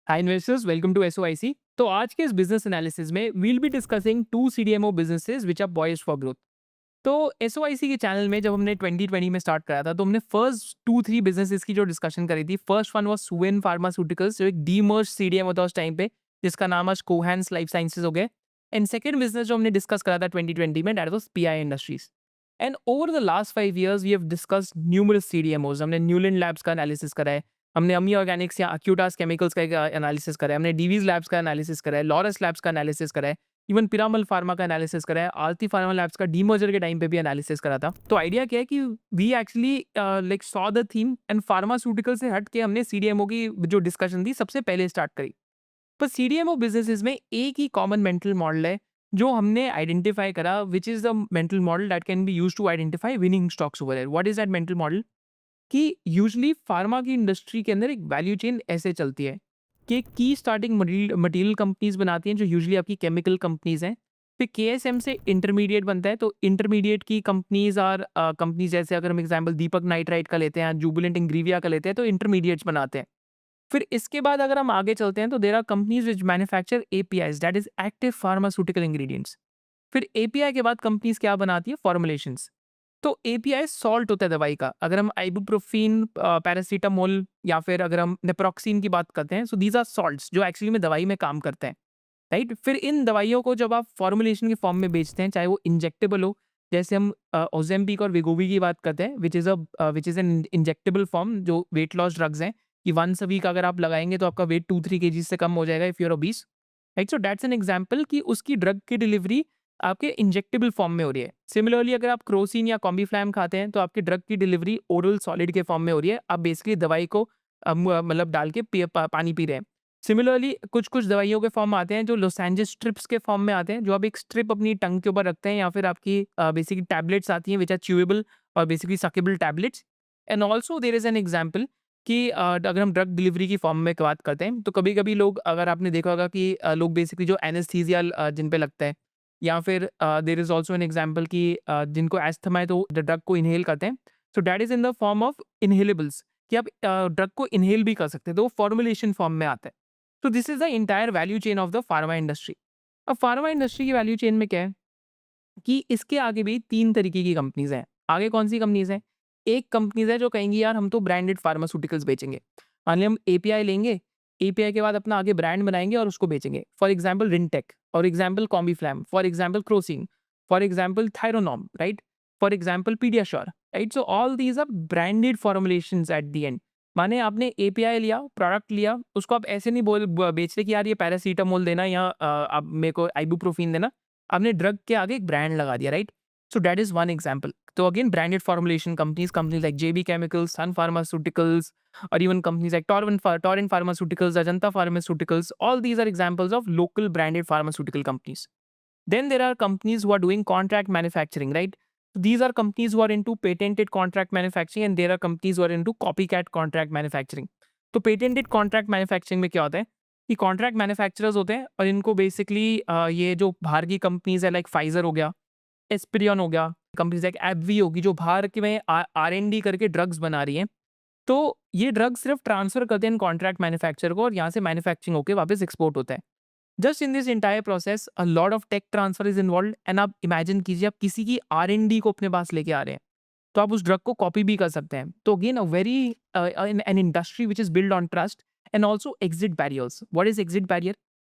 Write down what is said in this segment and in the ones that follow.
Hi investors, welcome to SOIC. तो आज के इस बिजनेस एनालिसिस में we'll be discussing two CDMO businesses which are poised for growth. तो एसओआईसी के चैनल में जब हमने 2020 में स्टार्ट करा था तो हमने फर्स्ट 2-3 बिजनेसेस की जो डिस्कशन करी थी। First one was Suven pharmaceuticals, जो एक डीमर्ज सीडीएमओ था उस टाइम पे, जिसका नाम आज कोहेंस लाइफ साइंसेज हो गया। एंड सेकंड बिजनेस जो हमने डिस्कस करा था 2020 में, that was PI industries. And over the last 5 years we have discussed numerous CDMOs. हमने न्यूलैंड लैब्स का एनालिसिस करा है, हमने अमी ऑर्गेनिक्स या अक्यूटास केमिकल्स का एक एनालिसिस करा है, हमने डीवीज लैब्स का एनालिसिस करा है, लॉरस लैब्स का एनालिसिस करा है, इवन पिरामल फार्मा का एनालिसिस करा है, आरती फार्मा लैब्स का डीमर्जर के टाइम पे भी एनालिसिस करा था। तो आइडिया क्या है कि we actually like saw the theme and pharmaceutical से हट के हमने सीडीएमओ की जो डिस्कशन थी सबसे पहले स्टार्ट करी। पर सीडीएमओ बिजनेसेस में एक ही कॉमन मेंटल मॉडल है जो हमने आइडेंटिफाई करा, which is the mental model that can be used to identify winning stocks over here. What is that mental model? कि यूजुअली फार्मा की इंडस्ट्री के अंदर एक वैल्यू चेन ऐसे चलती है कि की स्टार्टिंग मटेरियल कंपनीज बनाती हैं जो यूजुअली आपकी केमिकल कंपनीज हैं। फिर केएसएम से इंटरमीडिएट बनता है, तो इंटरमीडिएट की कंपनीज और कंपनीज, जैसे अगर हम एग्जांपल दीपक नाइट्राइट का लेते हैं, जुबिलेंट इंग्रीविया का लेते हैं, तो इंटरमीडिएट्स बनाते हैं। फिर इसके बाद अगर हम आगे चलते हैं तो there are companies which manufacture APIs, that is active pharmaceutical ingredients. फिर एपीआई के बाद कंपनीज क्या बनाती है? फॉर्मुलेशंस। तो एपीआई सॉल्ट होता है दवाई का। अगर हम आइबुप्रोफिन, पैरासीटामोल या फिर अगर हम नेप्रोक्सीन की बात करते हैं, सो दीज आर सॉल्ट्स जो एक्चुअली में दवाई में काम करते हैं, राइट? फिर इन दवाइयों को जब आप फॉर्मुलेशन के फॉर्म में बेचते हैं, चाहे वो इंजेक्टेबल हो, जैसे हम ओजेम्पिक और वेगोवी की बात करते हैं, which is N injectable form, जो वेट लॉस ड्रग्स हैं, कि वंस अ वीक अगर आप लगाएँगे तो आपका वेट 2-3 केजीज़ से कम हो जाएगा if you are obese, right? So that's an example कि उसकी ड्रग की डिलीवरी आपके इंजेक्टेबल फॉर्म में हो रही है। सिमिलरली अगर आप क्रोसिन या कॉम्बीफ्लैम खाते हैं तो आपकी ड्रग की डिलीवरी ओरल सॉलिड के फॉर्म में हो रही है। आप बेसिकली दवाई को मतलब डाल के पानी पी रहे हैं। सिमिलरली कुछ-कुछ दवाइयों के फॉर्म आते हैं जो लोसेंजेस स्ट्रिप्स के फॉर्म में आते हैं, जो आप एक स्ट्रिप अपनी टंग के ऊपर रखते हैं, या फिर आपकी बेसिकली टैबलेट्स आती हैं व्हिच आर च्यूएबल और basically suckable tablets. And also there is an example कि अगर हम ड्रग डिलीवरी की फॉर्म में बात करते हैं, तो कभी-कभी लोग, अगर आपने देखा होगा कि लोग बेसिकली जो एनेस्थीसिया जिन पे लगता है, या फिर there is also an example कि जिनको अस्थमा है तो द ड्रग को इन्हेल करते हैं। So that is in the form of inhalables, कि आप ड्रग को इन्हेल भी कर सकते हैं, तो वो फॉर्मुलेशन फॉर्म में आता है। तो this is the entire value chain of the pharma industry. अब फार्मा इंडस्ट्री की वैल्यू चेन में क्या है कि इसके आगे भी 3 तरीके की कंपनीज़ हैं। आगे कौन-सी कंपनीज़ हैं? एक कंपनीज़ है जो कहेंगी यार हम तो ब्रांडेड फार्मास्यूटिकल्स बेचेंगे। मान लिया हम एपीआई लेंगे, एपीआई के बाद अपना आगे ब्रांड बनाएँगे और उसको बेचेंगे। For example Rantac, for example Combiflam, for example Crocin, for example Thyronorm, right? For example PediaSure, right? So all these are branded formulations at the end. माने आपने एपीआई लिया, प्रोडक्ट लिया, उसको आप ऐसे नहीं बेच रहे कि यार ये पैरासिटामोल देना या आप मेरे को इबुप्रोफिन देना। आपने ड्रग के आगे एक ब्रांड लगा दिया, right? So that is one example. तो again branded formulation companies like JB chemicals, Sun pharmaceuticals, और even companies like Torrent Pharmaceuticals, Ajanta Pharmaceuticals, all these are examples of local branded pharmaceutical companies. Then there are companies who are doing contract manufacturing, right? These are companies who are into patented contract manufacturing, and there are companies who are into copycat contract manufacturing. तो patented contract manufacturing में क्या होता है कि contract manufacturers होते हैं और इनको बेसिकली ये जो बाहर की कंपनीज है, लाइक फाइजर हो गया, एस्पिरियन हो गया, कंपनीज लाइक एबवी होगी, जो बाहर के में आर-एन-डी करके ड्रग्स बना रही हैं, तो ये ड्रग्स सिर्फ ट्रांसफर करते हैं कॉन्ट्रैक्ट मैन्युफैक्चरर को, और यहाँ से मैन्युफैक्चरिंग होके वापस एक्सपोर्ट होता है। Just in this entire process a lot of tech transfer is involved, and आप इमेजिन कीजिए आप किसी की आर-एन-डी को अपने पास लेके आ रहे हैं, तो आप उस ड्रग को कॉपी भी कर सकते हैं। तो again a very an industry which is build on trust and also exit barriers. What is exit barrier?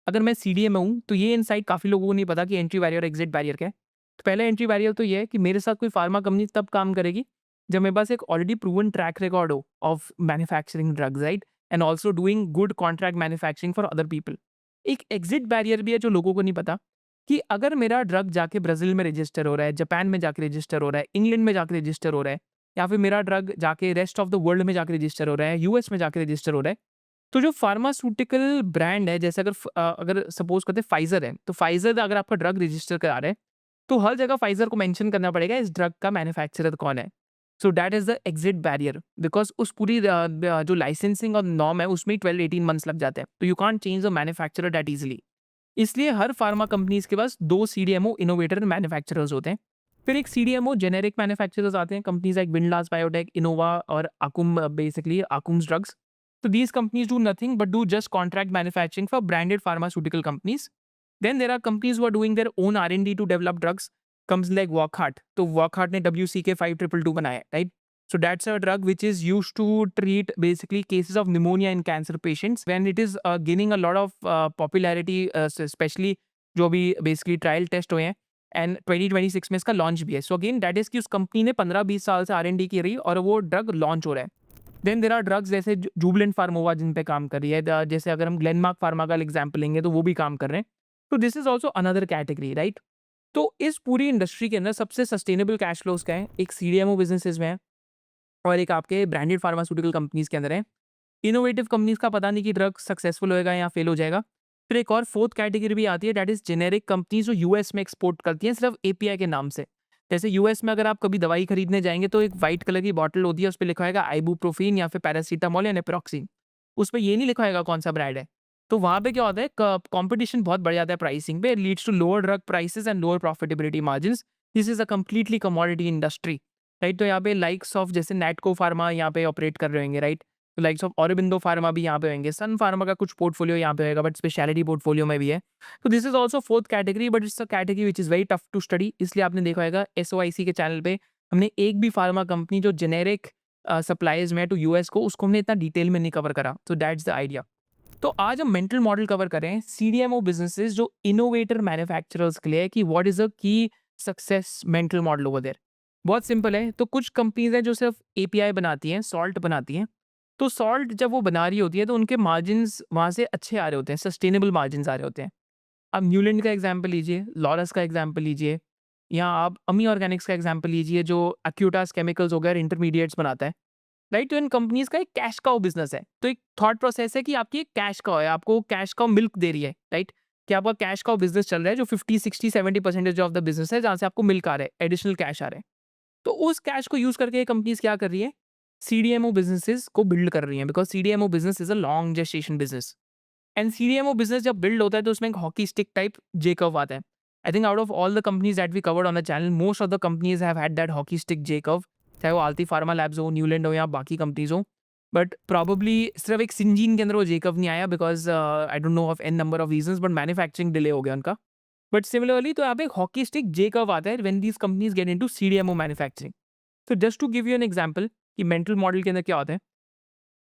अगर मैं सीडीएम में हूँ तो ये इनसाइट काफ़ी लोगों को नहीं पता कि एंट्री बैरियर और एग्जिट बैरियर क्या है। तो पहला एंट्री बैरियर तो ये है कि मेरे साथ कोई फार्मा कंपनी तब काम करेगी जब मेरे पास एक ऑलरेडी प्रूवन ट्रैक रिकॉर्ड हो of manufacturing drugs, right? And also doing good contract manufacturing for other people. एक एग्जिट बैरियर भी है जो लोगों को नहीं पता, कि अगर मेरा ड्रग जाके ब्राज़ील में रजिस्टर हो रहा है, जापान में जाके रजिस्टर हो रहा है, इंग्लैंड में जाके रजिस्टर हो रहा है, या फिर मेरा ड्रग जाके रेस्ट ऑफ द वर्ल्ड में जाके रजिस्टर हो रहा है, यूएस में जाके रजिस्टर हो रहा है, तो जो फार्मास्यूटिकल ब्रांड है, जैसे अगर सपोज़ करते हैं फाइज़र है, तो फाइज़र अगर आपका ड्रग रजिस्टर करा रहा है, तो हर जगह फाइज़र को मेंशन करना पड़ेगा इस ड्रग का मैन्युफैक्चरर कौन है। सो that is the exit barrier, because उस पूरी जो लाइसेंसिंग और नॉर्म है उसमें ही 12-18 मंथ्स लग जाते हैं। तो you can't change the manufacturer that easily. इसलिए हर फार्मा कंपनीज़ के पास 2 सीडीएमओ इनोवेटर मैन्युफैक्चरर्स होते हैं। फिर एक सीडीएमओ जेनेरिक मैन्युफैक्चरर्स आते हैं, companies like Windlas biotech, Innova और Akum, basically Akums drugs. So these companies do nothing but do just contract manufacturing for branded pharmaceutical companies. Then there are companies who are doing their own R&D to develop drugs. Comes like Wockhardt. तो Wockhardt ने WCK5222 बनाया, right? So that's a drug which is used to treat basically cases of pneumonia in cancer patients. When it is gaining a lot of popularity, especially जो भी basically trial test हुए हैं, and 2026 में इसका launch भी है. So again that is कि उस कंपनी ने 15-20 साल से R&D की रही और वो ड्रग लॉन्च हो रहा है. देन देर आर ड्रग्स जैसे जुबलेंट फार्मोवा जिन पे काम कर रही है. जैसे अगर हम ग्लेनमार्क फार्मा का एग्जाम्पल लेंगे तो वो भी काम कर रहे हैं. तो this is also another category, right? तो इस पूरी इंडस्ट्री के अंदर सबसे सस्टेनेबल कैश फ्लोज क्या है? एक CDMO बिजनेसेस में है और एक आपके ब्रांडेड फार्मास्यूटिकल कंपनीज के अंदर है. इनोवेटिव कंपनीज का पता नहीं कि ड्रग सक्सेसफुल होएगा या फेल हो जाएगा. फिर एक और फोर्थ कैटेगरी भी आती है, दैट इज जेनेरिक कंपनीज जो यूएस में एक्सपोर्ट करती हैं सिर्फ API के नाम से. जैसे यूएस में अगर आप कभी दवाई खरीदने जाएंगे तो एक वाइट कलर की बॉटल होती है, उस पर लिखा होगा आइबुप्रोफीन या फिर पैरासीटामोल या नेप्रोक्सिन. उस पर ये नहीं लिखा होगा कौन सा ब्रांड है. तो वहाँ पे क्या होता है, कंपटीशन बहुत बढ़ जाता है प्राइसिंग पे, leads to lower drug prices and lower profitability margins. This is a completely commodity industry, right? तो यहाँ पे लाइक्स ऑफ जैसे नेटको फार्मा यहाँ पे ऑपरेट कर रहे होंगे, राइट? तो लाइक्स ऑफ ऑरोबिंदो फार्मा भी यहाँ पे होंगे, सन फार्मा का कुछ पोर्टफोलियो यहाँ पे होगा, बट स्पेशलिटी पोर्टफोलियो में भी है. तो this is also fourth category, but it's a category which is very tough to study. इसलिए आपने देखा होगा SOIC के चैनल पे हमने एक भी फार्मा कंपनी जो जेनेरिक सप्लाईज में टू यूएस को, उसको हमने इतना डिटेल में नहीं कवर करा. तो दैट्स द आइडिया. तो आज हम मेंटल मॉडल कवर करें CDMO बिजनेसेस जो इनोवेटर मैन्युफैक्चरर्स के लिए, कि what is a key success mental model over there. बहुत सिंपल है. तो कुछ कंपनीज हैं जो सिर्फ API बनाती हैं, सॉल्ट बनाती हैं. तो सॉल्ट जब वो बना रही होती है तो उनके मार्जिन्स वहाँ से अच्छे आ रहे होते हैं, सस्टेनेबल मार्जिन्स आ रहे होते हैं. आप न्यूलैंड का एग्जाम्पल लीजिए, लॉरस का एग्जाम्पल लीजिए, या आप अमी ऑर्गेनिक्स का एग्जाम्पल लीजिए जो एक्यूटास केमिकल्स हो गए इंटरमीडिएट्स बनाता है, राइट? तो इन कंपनीज का एक कैश काउ बिजनेस है. तो एक थॉट प्रोसेस है कि आपकी एक कैश काउ है, आपको कैश काउ मिल्क दे रही है, राइट? कि आपका कैश काउ बिजनेस चल रहा है जो 50-60-70% ऑफ द बिजनेस है, जहाँ से आपको मिल्क आ रहा है, एडिशनल कैश आ रहा है. तो उस कैश को यूज करके कंपनीज क्या कर रही है? CDMO बिजनेसेस को बिल्ड कर रही हैं, because CDMO business is a long gestation business. And CDMO business जब बिल्ड होता है तो उसमें एक hockey stick type J curve आता है. I think out of all the companies that we covered on the channel, most of the companies have had that hockey stick J curve. चाहे वो आलती फार्मा लैब्स हो, Newland हो या बाकी companies हो. बट प्रॉबली सिर्फ एक सिंजीन के अंदर वो जे कर्व नहीं आया, because I don't know of an number of reasons, but manufacturing delay हो गया उनका. बट सिमिलरली तो यहाँ पे एक हॉकी स्टिक जे कर्व आता है when these companies get into CDMO manufacturing. तो just to give you an example कि मेंटल मॉडल के अंदर क्या होता है,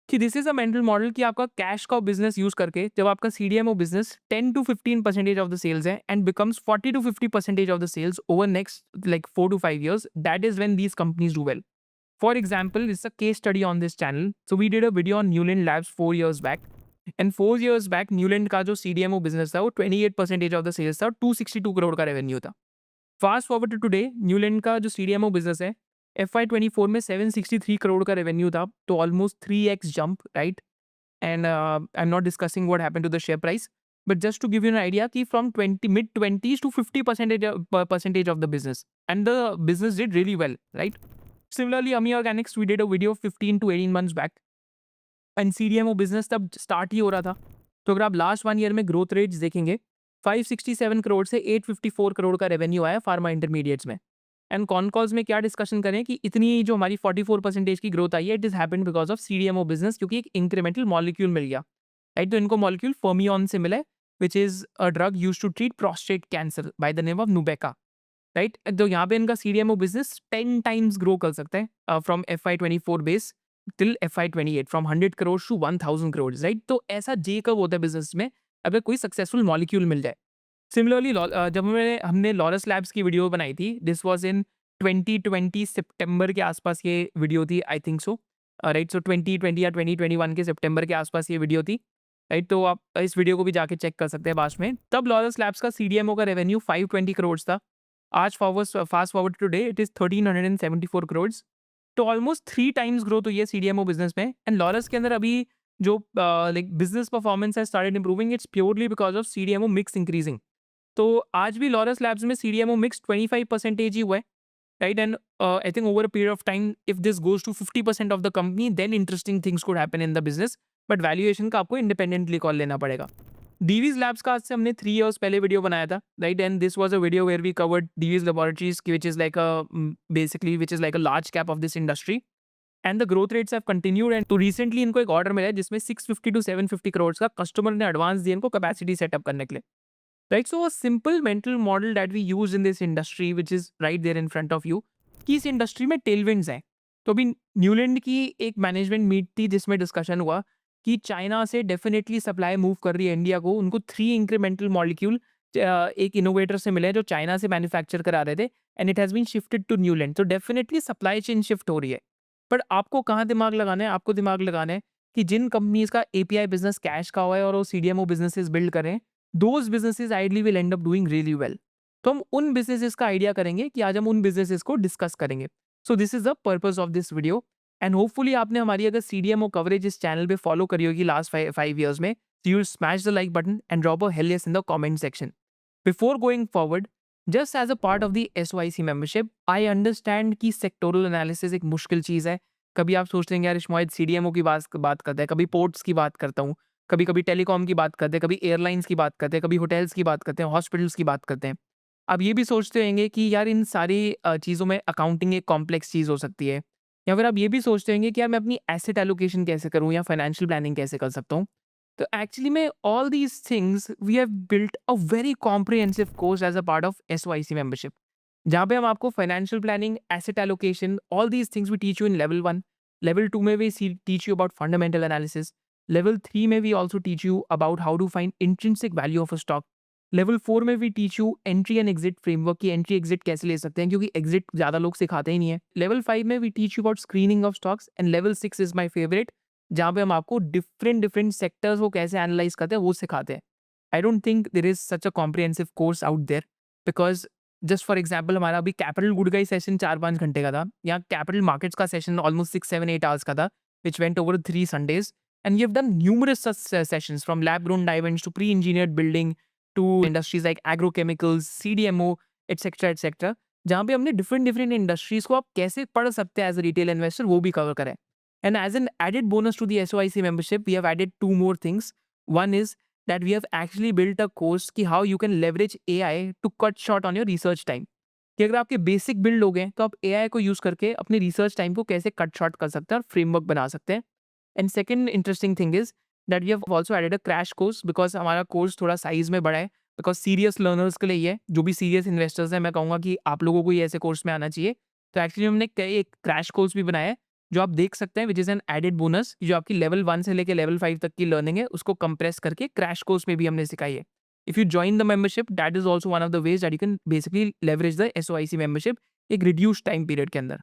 कि this is a mental model कि आपका कैश का बिजनेस यूज करके जब आपका CDMO business 10-15% of the sales है and becomes 40-50% of the sales over next like 4 to 5 years, that is when these companies do well. For example, it's a case study on this channel. So we did a video on Neuland labs 4 years back. And 4 years back Neuland का जो CDMO business था वो 28% of the sales था, 262 करोड़ का revenue था. Fast forward to today, Neuland का जो CDMO business है, FY24 में 763 करोड़ का रेवेन्यू था, तो almost 3x jump, right? And I am not discussing what happened to the share price, but just to give you an idea कि from 20 मिड 20s to 50% of the business, and the business did really well, right? Similarly, Ami Organics, we did a video 15 to 18 months back, and CDMO business तब start ही हो रहा था. तो अगर आप last 1 year में ग्रोथ रेट्स देखेंगे, 567 करोड़ से 854 करोड़ का रेवेन्यू आया फार्मा इंटरमीडिएट्स में. एंड कॉन कॉल्स में क्या डिस्कशन करें कि इतनी जो हमारी 44% की ग्रोथ आई है, it is happened because of CDMO business, क्योंकि एक इंक्रीमेंटल मॉलिक्यूल मिल गया, राइट? तो इनको मॉलिक्यूल फर्मियन से मिला है, which is a drug use to treat prostate cancer by the name of Nubeqa, right? तो यहाँ पे इनका CDMO बिजनेस 10 टाइम्स ग्रो कर सकता है from FY24 base till FY28, from 100 crore to 1000 crore, right? तो ऐसा जे कब होता है बिजनेस में, अगर कोई सक्सेसफुल मॉलिक्यूल मिल जाए. सिमिलरली जब हमने लॉरस लैब्स की वीडियो बनाई थी, दिस वाज इन 2020 सितंबर के आसपास ये वीडियो थी, आई थिंक सो, राइट? सो 2020 या 2021 के सितंबर के आसपास ये वीडियो थी, राइट? तो आप इस वीडियो को भी जाके चेक कर सकते हैं बाद में. तब लॉरस लैब्स का CDMO का रेवेन्यू 520 करोड़ था. आज fast forward today, it is 1374 crore. तो ऑलमोस्ट 3 टाइम्स ग्रोथ हुई है CDMO बिजनेस में. एंड लॉरस के अंदर अभी जो लाइक बिजनेस परफॉर्मेंस है started improving, it's purely because of CDMO mix increasing. तो आज भी लॉरस लैब्स में CDMO मिक्स 25% ही हुआ है, right? And I think over a period of time, if this goes to 50% of the company, then interesting things could happen in the business, but valuation का आपको independently call लेना पड़ेगा. Divi's labs का आज से हमने 3 years पहले वीडियो बनाया था, right? And this was a video where we covered Divi's laboratories, which is like a basically which is like a large cap of this industry. And the growth rates have continued and तो recently इनको एक order मिला है जिसमें 650 to 750 crore का customer ने advance दिया इनको कैपेसिटी सेटअप करने के लिए, right? So a simple mental model that we use in this industry which is right there in front of you कि इस इंडस्ट्री में टेलविंड्स हैं। तो अभी न्यूलैंड की एक मैनेजमेंट मीट थी जिसमें डिस्कशन हुआ कि चाइना से डेफिनेटली सप्लाई मूव कर रही है इंडिया को। उनको 3 इंक्रीमेंटल मॉलिक्यूल एक इनोवेटर से मिले हैं जो चाइना से मैन्युफैक्चर करा रहे थे and it has been shifted to Neuland. तो डेफिनेटली सप्लाई चेन शिफ्ट हो रही है। बट आपको कहाँ दिमाग लगाना है? आपको दिमाग लगाना है कि जिन कंपनीज का एपीआई बिजनेस कैश का हुआ है और वो सीडीएमओ बिजनेसेस बिल्ड करें, those businesses ideally will and up doing really well. तो हम उन बिजनेसेस का आइडिया करेंगे कि आज हम उन बिजनेसेस को डिस्कस करेंगे। So this is the purpose of this video and hopefully आपने हमारी अगर सीडीएमओ कवरेज इस चैनल पे फॉलो करी होगी लास्ट 5 ईयर्स में, you will smash the like button and drop a hell yes in the comment section. Before going forward, just as a part of the SYC membership, I understand कि sectoral analysis एक मुश्किल चीज़ है। कभी आप सोचते हैं यार शायद सीडीएमओ की बात करता है, कभी पोर्ट्स की बात करता हूँ, कभी कभी टेलीकॉम की बात करते हैं, कभी एयरलाइंस की बात करते हैं, कभी होटल्स की बात करते हैं, हॉस्पिटल्स की बात करते हैं। आप ये भी सोचते होंगे कि यार इन सारी चीज़ों में अकाउंटिंग एक कॉम्प्लेक्स चीज़ हो सकती है, या फिर आप ये भी सोचते होंगे कि यार मैं अपनी एसेट एलोकेशन कैसे करूँ या फाइनेंशियल प्लानिंग कैसे कर सकता हूँ। तो एक्चुअली में all these things we have built a very comprehensive course as a part of SYC membership, जहाँ पे हम आपको financial planning, asset allocation, all these things we teach you in level 1। Level 2 में we teach you about fundamental analysis. Level 3 में we also teach you about how to find intrinsic value of a stock. Level 4 में we teach you entry and exit framework की entry exit कैसे ले सकते हैं, क्योंकि exit ज़्यादा लोग सिखाते ही नहीं है। लेवल 5 में we teach you about screening of stocks and level 6 is my favourite, जहाँ पे हम आपको डिफरेंट डिफरेंट सेक्टर्स को कैसे एनालाइज करते हैं वो सिखाते हैं। I don't think there is such a comprehensive course out there, because just for example हमारा अभी कैपिटल गुड का ही सेशन 4-5 घंटे का था, या कैपिटल मार्केट्स का सेशन ऑलमोस्ट 6-7-8 आवर्स का था, which went over 3 Sundays, and you've done numerous such sessions from lab grown diamonds to pre-engineered building to industries like agrochemicals, CDMO, etc. etc. जहाँ पे हमने डिफरेंट डिफरेंट इंडस्ट्रीज को आप कैसे पढ़ सकते हैं एज अ रिटेल इन्वेस्टर वो भी कवर करें। And as an added bonus to the SOIC membership we have added 2 more things. One is that we have actually built a course कि how you can leverage AI to cut short on your research time। कि अगर आपके basic build हो गए तो आप AI को use करके अपने रिसर्च टाइम को कैसे कट शॉर्ट कर सकते हैं और फ्रेमवर्क बना सकते हैं। And second interesting thing is that we have also added a crash course, because हमारा कोर्स थोड़ा साइज में बड़ा है, बिकॉज सीरियस लर्नर्स के लिए ही है। जो भी सीरियस इन्वेस्टर्स हैं मैं कहूँगा कि आप लोगों को ये ऐसे कोर्स में आना चाहिए। तो एक्चुअली हमने एक क्रैश कोर्स भी बनाया है जो आप देख सकते हैं, which is an added bonus. जो आपकी लेवल 1 से लेकर लेवल 5 तक की लर्निंग है उसको कंप्रेस करके क्रैश कोर्स में भी हमने सिखाई है। If you join the membership, that is also one of the ways that you can basically leverage the SOIC membership एक reduced time period के अंदर।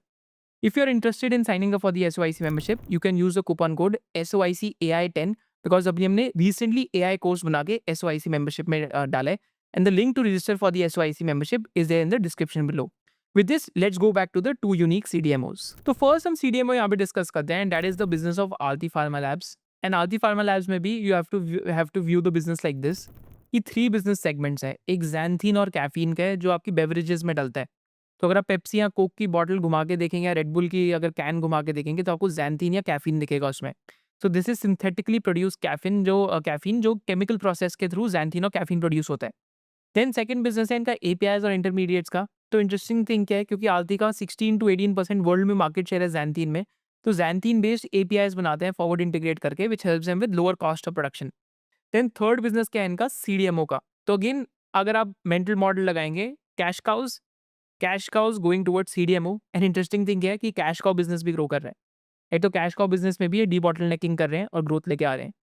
If you're interested in signing up for the SOIC membership, you can use the coupon code SOICAI10, because अभी हमने recently AI course बना के SOIC membership में डाला है, and the link to register for the SOIC membership is there in the description below. With this, let's go back to the 2 unique CDMOs. तो first हम CDMO यहाँ पे discuss करते हैं, and that is the business of Aarti Pharma Labs. And Aarti Pharma Labs में भी you have to view the business like this. ये 3 business segments हैं। एक ज़ैंथीन और कैफ़ीन का है जो आपकी बेवरेजेस में डलता है। तो अगर आप पेप्सी या कोक की बॉटल घुमा के देखेंगे या रेड बुल की अगर कैन घुमा के देखेंगे तो आपको ज़ैंथीन या कैफ़ीन दिखेगा उसमें। So this is synthetically produce caffeine जो केमिकल प्रोसेस के थ्रू ज़ैंथीन और कैफ़ीन प्रोड्यूस होता है। देन सेकंड बिजनेस है इनका एपीआईज़ और इंटरमीडिएट्स का। तो इंटरेस्टिंग थिंग क्या है, क्योंकि आरती का 16 to 18% वर्ल्ड में मार्केट शेयर है ज़ैंथीन में। तो ज़ैंथीन बेस्ड एपीआईज़ बनाते हैं फॉरवर्ड इंटीग्रेट करके, which helps them with lower cost of production. Then third business क्या है इनका, सीडीएमओ का। तो अगेन अगर आप मेंटल मॉडल लगाएंगे, cash cows going towards CDMO. And interesting thing क्या है कि कैश काउ बिजनेस भी ग्रो कर रहा है। एक तो कैश काउ बिजनेस में भी ये डीबॉटलनेकिंग कर रहे हैं और ग्रोथ लेके आ रहे हैं।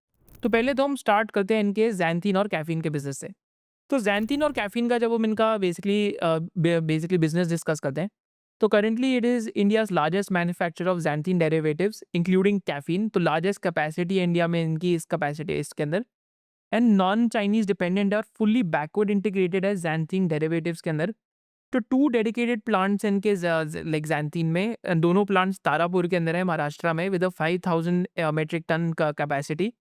तो पहले तो हम स्टार्ट करते हैं इनके ज़ैंथीन और कैफीन के बिजनेस से। तो ज़ैंथीन और कैफीन का जब हम इनका बेसिकली बिजनेस डिस्कस करते हैं, तो currently it is India's largest manufacturer of xanthine derivatives including caffeine. तो लार्जेस्ट कैपेसिटी इंडिया में इनकी इस कैपेसिटी है इसके अंदर। एंड नॉन चाइनीज डिपेंडेंट और फुल्ली बैकवर्ड इंटीग्रेटेड है ज़ैंथीन डेरिवेटिव्स के अंदर। तो 2 डेडिकेटेड प्लांट्स इनके लाइक ज़ैंथीन में, दोनों प्लांट्स तारापुर के अंदर है महाराष्ट्र में, विद अ 5000 मेट्रिक टन का कैपेसिटी।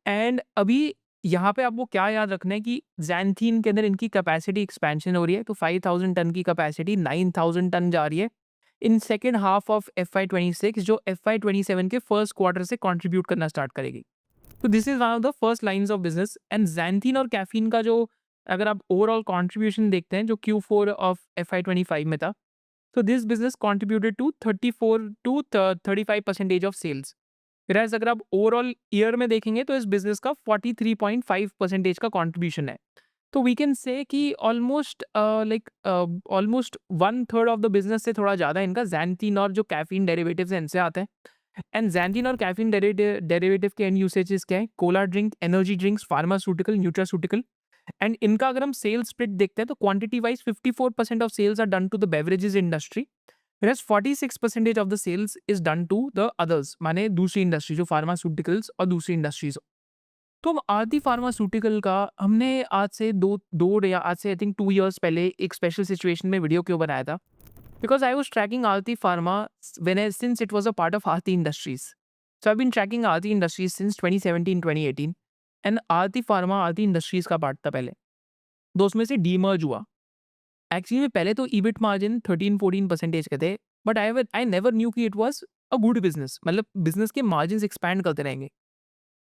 एंड अभी यहाँ पे आपको क्या याद रखना है कि ज़ैंथीन के अंदर इनकी कैपेसिटी एक्सपेंशन हो रही है। तो 5000 टन की कैपेसिटी 9000 टन जा रही है in second half of FY26, जो FY27 के फर्स्ट क्वार्टर से कंट्रीब्यूट करना स्टार्ट करेगी। तो this is one of the first lines of business. And xanthine और कैफीन का जो अगर आप ओवरऑल कंट्रीब्यूशन देखते हैं जो Q4 ऑफ FY25 में था, So this business contributed to 34 to 35% of sales. Whereas अगर आप ओवरऑल ईयर में देखेंगे तो इस बिजनेस का 43.5% का कंट्रीब्यूशन है। तो वी कैन से कि almost almost one third of the business से थोड़ा ज़्यादा इनका ज़ैंथीन और जो कैफीन डेरिवेटिव्स हैं इनसे आते हैं। एंड ज़ैंथीन और कैफीन डेरिवेटिव के एंड यूसेजेस क्या है? Cola drink, energy drinks, pharmaceutical, nutraceutical. And इनका अगर हम सेल्स स्प्लिट देखते हैं तो quantity wise 54% of sales are done to the beverages industry, whereas 46% of the sales is done to the others, माने दूसरी इंडस्ट्री जो फार्मास्यूटिकल्स और दूसरी इंडस्ट्रीज। तो हम आरती फार्मास्यूटिकल का हमने आज से दो या आज से आई थिंक 2 इयर्स पहले एक स्पेशल सिचुएशन में वीडियो क्यों बनाया था, because I was tracking Aarti pharma when since it was a part of Aarti Industries. So I've been tracking Aarti Industries since 2017-2018 and Aarti pharma Aarti industries का part था पहले। तो उसमें से डीमर्ज हुआ। एक्चुअली में पहले तो ईबिट मार्जिन 13-14% के थे, बट आई नेवर न्यू कि it was a good business, मतलब बिजनेस के मार्जिन एक्सपैंड करते रहेंगे।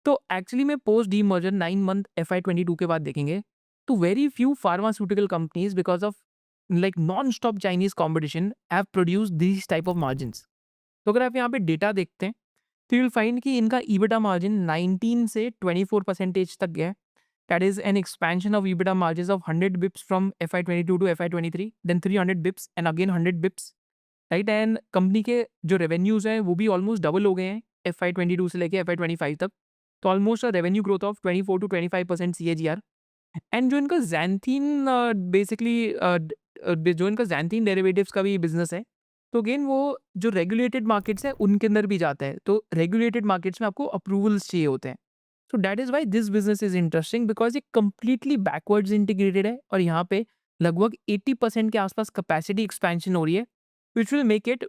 तो एक्चुअली में पोस्ट डीमर्जर 9 मंथ FY22 के बाद देखेंगे तो very few pharmaceutical companies because of like non stop Chinese competition have produce this type of margins. तो अगर आप यहाँ पे डेटा देखते हैं तो यूल फाइंड कि इनका ईबिटा मार्जिन 19 से 24% तक गया है। That is an expansion of EBITDA margin of 100 bips from FY22 to FY23, then 300 bips and again 100 bips, right. And company के जो रेवेन्यूज हैं वो भी ऑलमोस्ट डबल हो गए हैं FY22 से लेके FY25 तक। तो almost revenue growth of 24 to 25% CAGR। And जो इनका जैंथीन बेसिकली जो इनका जैंथीन डेरिवेटिव्स का भी बिजनेस है, तो अगेन वो जो रेगुलेटेड मार्केट्स है उनके अंदर भी जाता है। तो रेगुलेटेड मार्केट्स में आपको अप्रूवल्स चाहिए होते हैं। So that is why this business is interesting, because ये कंप्लीटली बैकवर्ड्स इंटीग्रेटेड है और यहाँ पे लगभग 80% के आसपास कैपेसिटी एक्सपेंशन हो रही है, which will make it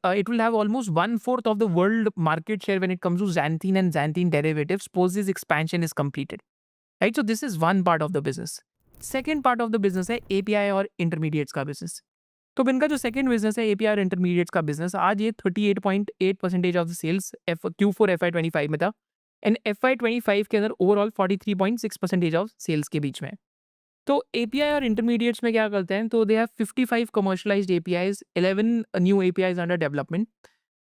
it will have almost 1/4 of the world market share when it comes to xanthine and xanthine derivatives post this expansion is completed, right? So this is one part of the business. Second part of the business है API और intermediates का business। तो इनका जो second business है API और intermediates का business, आज ये 38.8% of the sales Q4 FY25 में था एंड FY25 के अंदर ओवरऑल 43.6% ऑफ सेल्स के बीच में है। तो एपीआई और इंटरमीडिएट्स में क्या करते हैं, तो they have 55 commercialised APIs, 11 new APIs under development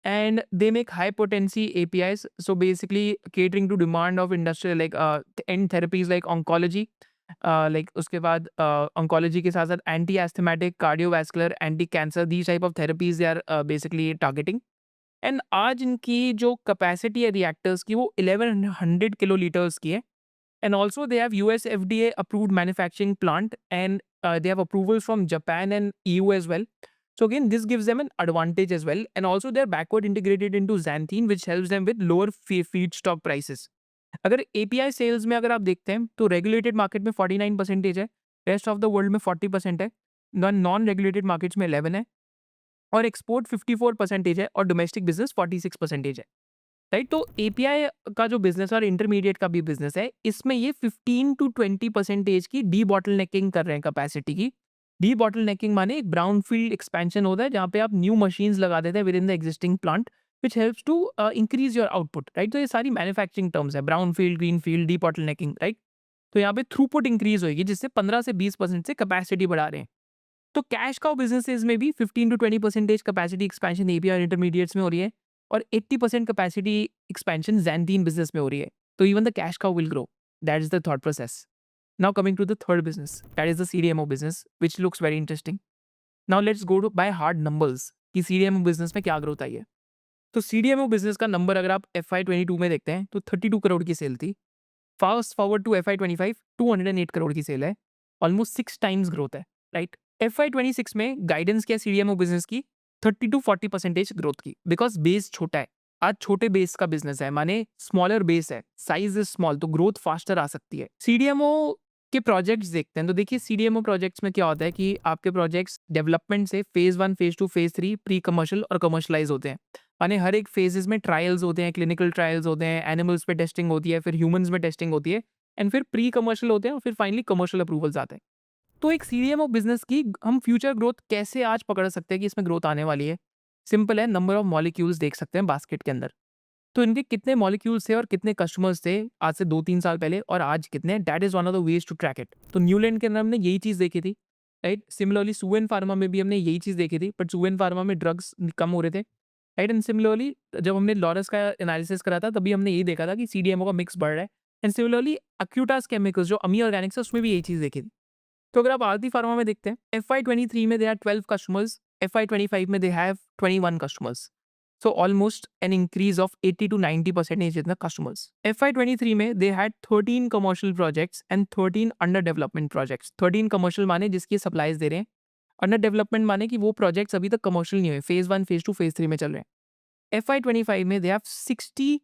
and they make high potency APIs, so basically catering to demand of industrial like and therapies like oncology, like उसके बाद ऑन्कोलॉजी के साथ साथ anti asthmatic, cardiovascular, anti cancer, these type of therapies they are basically targeting. And आज इनकी जो capacity है reactors की वो 1100 किलो लीटर्स की है। And also they have US FDA approved manufacturing plant and they have approvals from Japan and EU as well. So again, this gives them an advantage as well. And also they're backward integrated into xanthine, which helps them with lower feedstock prices. अगर API sales में अगर आप देखते हैं तो regulated market में 49% है, rest of the world में 40% है, नॉन रेगुलेटेड मार्केट्स में 11 है और एक्सपोर्ट 54% है और डोमेस्टिक बिजनेस 46% है, राइट। तो एपीआई का जो बिजनेस और इंटरमीडिएट का भी बिजनेस है, इसमें ये 15 to 20% की डी बॉटल नेकिंग कर रहे हैं कैपेसिटी की। डी बॉटल नेकिंग माने एक ब्राउन फील्ड एक्सपेंशन होता है जहाँ पे आप न्यू मशीन्स लगा देते हैं with in the existing plant, which helps to increase your output, right. तो ये सारी मैन्युफैक्चरिंग टर्म्स है, brown field, green field, debottlenecking, right. तो यहाँ पे थ्रूपुट इंक्रीज होगी जिससे 15 से 20% से कैपेसिटी बढ़ा रहे हैं। तो कैश काउ बिजनेसेस में भी 15 to 20% कैपेसिटी एक्सपेंशन एपीआई और इंटरमीडिएट्स में हो रही है और 80% कैपेसिटी एक्सपेंशन ज़ैंथीन बिजनेस में हो रही है। तो even the cash cow will grow. That is the thought process. Now coming to the third business, that is the CDMO business, which looks very interesting. Now let's go to by hard numbers कि CDMO business में क्या growth आई है। तो CDMO business का number अगर आप FY22 में देखते हैं तो 32 करोड़ की सेल थी। Fast forward to FY25 208 crore की सेल है, ऑलमोस्ट 6 टाइम्स ग्रोथ है, राइट। FY26 में गाइडेंस किया CDMO बिजनेस की 30 to 40% ग्रोथ की, बिकॉज बेस छोटा है। आज छोटे बेस का बिजनेस है, माने स्मॉलर बेस है, साइज इज स्मॉल, तो ग्रोथ फास्टर आ सकती है। CDMO के प्रोजेक्ट्स देखते हैं तो देखिए CDMO प्रोजेक्ट्स में क्या होता है कि आपके प्रोजेक्ट्स डेवलपमेंट से phase 1, phase 2, phase 3 pre commercial और कमर्शलाइज होते हैं। माने हर एक फेजेस में ट्रायल्स होते हैं, क्लिनिकल ट्रायल्स होते हैं, एनिमल्स पे टेस्टिंग होती है, फिर ह्यूमंस में टेस्टिंग होती है एंड फिर प्री कमर्शियल होते हैं और फिर फाइनली कमर्शियल अप्रूवल्स आते हैं। तो एक CDMO बिजनेस की हम फ्यूचर ग्रोथ कैसे आज पकड़ सकते हैं कि इसमें ग्रोथ आने वाली है? सिंपल है, नंबर ऑफ मॉलिक्यूल्स देख सकते हैं बास्केट के अंदर। तो इनके कितने मॉलिक्यूल्स थे और कितने कस्टमर्स थे आज से 2-3 साल पहले और आज कितने, that is one of the ways to track it. तो न्यूलैंड के अंदर हमने यही चीज़ देखी थी राइट? सिमिलरली सुवेन फार्मा में भी हमने यही चीज़ देखी थी, बट सुवेन फार्मा में ड्रग्स कम हो रहे थे, राइट? एंड सिमिलरली जब हमने लॉरस का एनालिसिस करा था, तभी हमने यही देखा था कि सीडीएमओ का मिक्स बढ़ रहा है। एंड सिमिलरली एक्यूटास केमिकल्स जो अमी ऑर्गेनिक्स है, उसमें भी यही चीज़ देखी थी। तो अगर आप आरती फार्मा में देखते हैं, एफवाई 23 में दे आर 12 कस्टमर्स, एफवाई 25 में they have 21 customers. So almost an increase of 80 to 90% in the customers. FY23 में they had 13 commercial projects and 13 under development projects. 13 commercial माने जिसकी सप्लाईज दे रहे हैं, अंडर डेवलपमेंट माने कि वो प्रोजेक्ट्स अभी तक कमर्शियल नहीं हुए, फेज 1, फेज 2, फेज 3 में चल रहे हैं। FY25 में they have 60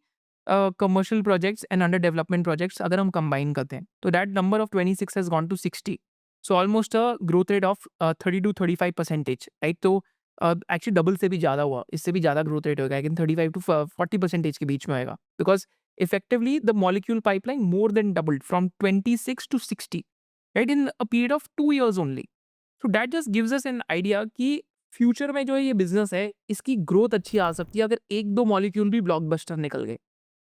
commercial projects and under development projects अगर हम कंबाइन करते हैं, तो that number of 26 has gone to 60। So almost a growth rate of 30 to 35%, right? तो एक्चुअली डबल से भी ज़्यादा हुआ, इससे भी ज़्यादा ग्रोथ रेट होगा, लेकिन 35 to 40% के बीच में आएगा, because effectively the molecule pipeline more than doubled from 26 to 60, right, in a period of 2 years only. So that just gives us N idea कि फ्यूचर में जो है ये बिजनेस है, इसकी ग्रोथ अच्छी आ सकती है अगर एक दो मॉलिक्यूल भी ब्लॉकबस्टर निकल गए।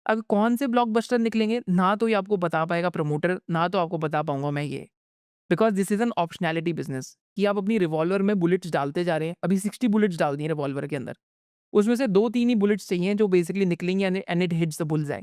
अब कौन से ब्लॉकबस्टर निकलेंगे, ना तो ये आपको बता पाएगा प्रमोटर, ना तो आपको बता पाऊंगा मैं ये, because this is N optionality business कि आप अपनी रिवॉल्वर में बुलेट्स डालते जा रहे हैं। अभी 60 बुलेट्स डाल दी हैं रिवॉल्वर के अंदर, उसमें से 2-3 ही बुलेट्स चाहिए जो बेसिकली निकलेंगे and it hits the bullseye.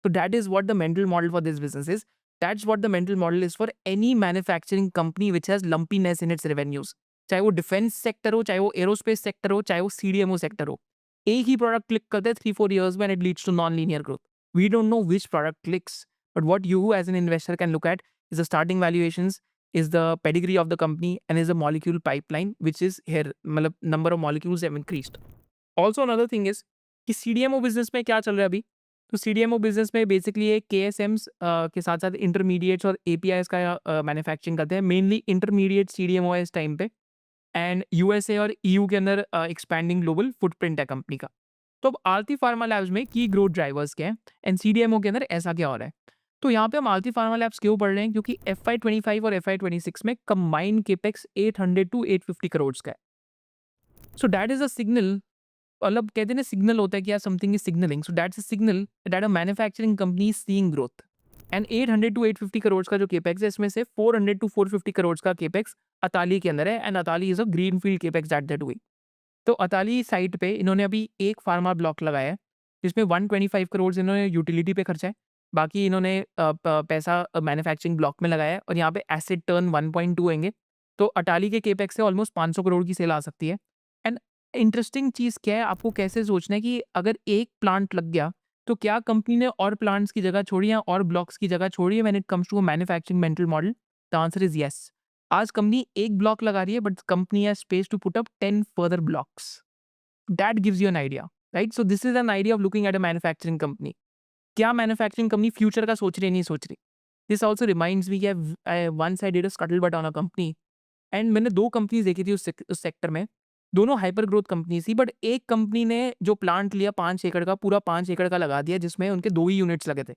तो that is what the mental model for this business is, that's what the mental model is for any manufacturing company which has lumpiness in its revenues. चाहे वो defence sector हो, चाहे वो aerospace sector हो, चाहे वो CDMO sector हो, एक ही प्रोडक्ट क्लिक करते हैं 3-4 years में and it leads to non linear growth. We don't know which product clicks, but what you as an investor can look at is the starting valuations, is the pedigree of the company, and is the molecule pipeline which is here, मतलब number of molecules have increased. Also another thing is कि CDMO business में क्या चल रहा है अभी, तो CDMO business में बेसिकली ये KSMs के साथ साथ इंटरमीडिएट्स और APIs का मैन्युफैक्चरिंग करते हैं, मेनली इंटरमीडिएट CDMO है इस टाइम पे, एंड यूएसए और EU के अंदर एक्सपैंडिंग ग्लोबल फुटप्रिंट है कंपनी का। तो अब आरती फार्मा लैब्स में की ग्रोथ ड्राइवर्स क्या हैं एंड CDMO के अंदर ऐसा क्या हो रहा है। तो यहाँ पे हम आरती फार्मा लैब्स क्यों पढ़ रहे हैं, क्योंकि FY25 और FY26 में कंबाइंड केपेक्स 800 to 850 करोड़ का है। सो दैट इज अ सिग्नल, मतलब कहते हैं ना सिग्नल होता है कि यार something is signalling, so that's a signal that a manufacturing company is seeing growth. And 800 to 850 crore का जो केपेक्स है, इसमें से 400 to 450 करोड़ का केपेक्स अताली के अंदर है, and Atali is a green field capex that that doing. तो अताली साइट पे इन्होंने अभी एक फार्मा ब्लॉक लगाया है, जिसमें 125 करोड़ इन्होंने यूटिलिटी पे खर्चा है, बाकी इन्होंने पैसा मैन्युफैक्चरिंग ब्लॉक में लगाया है, और यहाँ पे एसिड टर्न 1.2 होंगे। तो अटाली के केपेक्स से ऑलमोस्ट 500 करोड़ की सेल आ सकती है। एंड इंटरेस्टिंग चीज़ क्या है, आपको कैसे सोचना है कि अगर एक प्लांट लग गया, तो क्या कंपनी ने और प्लांट्स की जगह छोड़ी है और ब्लॉक्स की जगह छोड़ी है when it comes to manufacturing mental model? The answer is yes. आज कंपनी एक ब्लॉक लगा रही है, but company has space to put up 10 further blocks. That gives you an idea, right? So this is an idea of looking at a manufacturing company. क्या manufacturing company future का सोच रही है, नहीं सोच रही? This also reminds me once I did a scuttlebutt on a company, and मैंने 2 companies देखी थी उस सेक्टर में। दोनों हाइपर ग्रोथ कंपनीज़ थी, बट एक कंपनी ने जो प्लांट लिया 5 एकड़ का, पूरा 5 एकड़ का लगा दिया, जिसमें उनके 2 ही यूनिट्स लगे थे।